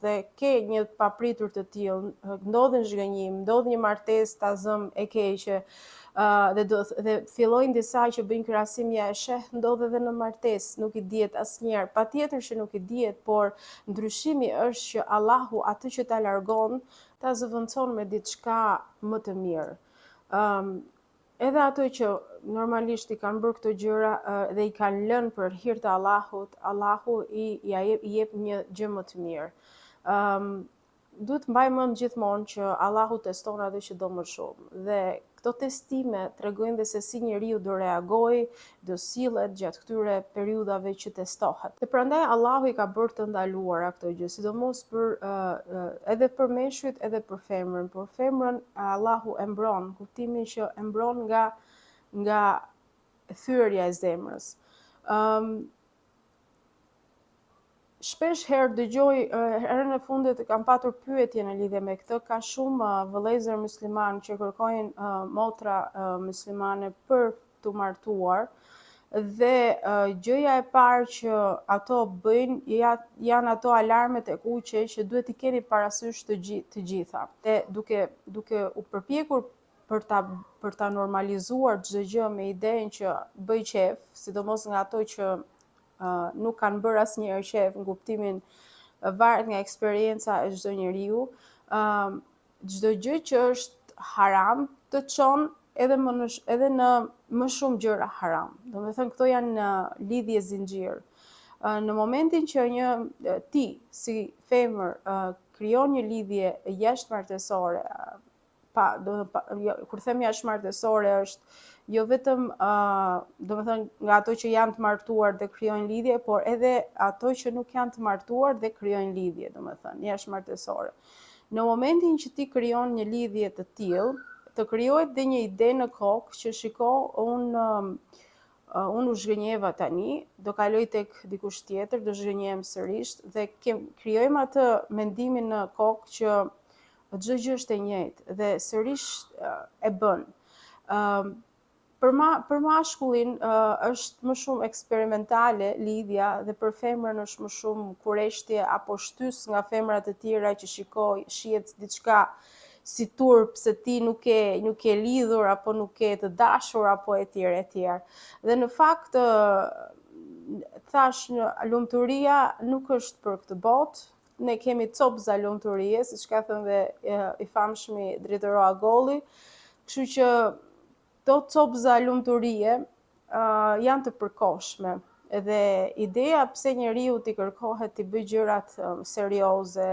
dhe ke një papritur të tillë, ndodhen zhgënjim, ndodh një martesë ta zëm e keqe, dhe fillojnë disa që bëjnë krahasim, ja e sheh, ndodh edhe në martesë, nuk i dihet asnjëherë. Patjetër që nuk i dihet, por ndryshimi është që Allahu atë që ta largon, ta zëvendëson me diçka më të mirë. Edhe ato që normalisht i kanë bërë këto gjëra dhe i kanë lënë për hir të Allahut, Allahu i jep një gjë më të mirë. Duhet mbaj mend gjithmonë që Allahu teston atë që do më shumë dhe këto testime tregojnë dhe se si njeriu do reagojë, do sillet gjatë këtyre periudhave që testohet. Dhe prandaj Allahu i ka bërë të ndaluara këto gjë, sidomos edhe për meshkujt edhe për femrën. Por femrën Allahu e mbron, kuptimin që e mbron nga thyerja e zemrës. Shpesh herë dëgjoj, herën e fundit kam patur pyetje në lidhje me këtë, ka shumë vëllezër musliman që kërkojnë motra muslimane për të martuar, dhe gjëja e parë që ato bëjnë janë ato alarmet e kuqe që duhet i keni parasysh të gjitha. Dhe duke u përpjekur për ta normalizuar çdo gjë me idenë që bëj qef, sidomos nga ato që nuk kanë bërë asnjëherë qef, në kuptimin varet nga eksperienca e çdo njeriu. Çdo gjë që është haram të çon edhe në më shumë gjëra haram. Domethënë këto janë lidhje zinxhir. Në momentin që ti si femër krijon një lidhje jashtëmartesore, kur them jashtëmartesore është jo vetëm domethënë nga ato që janë të martuar dhe krijojnë lidhje, por edhe ato që nuk janë të martuar dhe krijojnë lidhje, domethënë jashtëmartesore. Në momentin që ti krijon një lidhje të tillë, të krijohet dhe një ide në kokë që shiko, unë u zhgënjeva tani, do kaloj tek dikush tjetër, do zhgënjehem sërish dhe krijojmë atë mendimin në kokë që çdo gjë është e njëjtë dhe sërish e bën. Për mashkullin është më shumë eksperimentale lidhja dhe për femrën është më shumë kurreshtje apo shtys nga femra të tjera që shihet diçka si turp se ti nuk je lidhur apo nuk je të dashur apo etj. Dhe në fakt thash lumturia nuk është për këtë botë. Ne kemi copza lumturie, siç ka thënë dhe i famshmi Drejtoroa Golli, kështu që këto copza lumturie janë të përkohshme. Edhe ideja pse njeriu t'i kërkohet t'i bëjë gjërat serioze,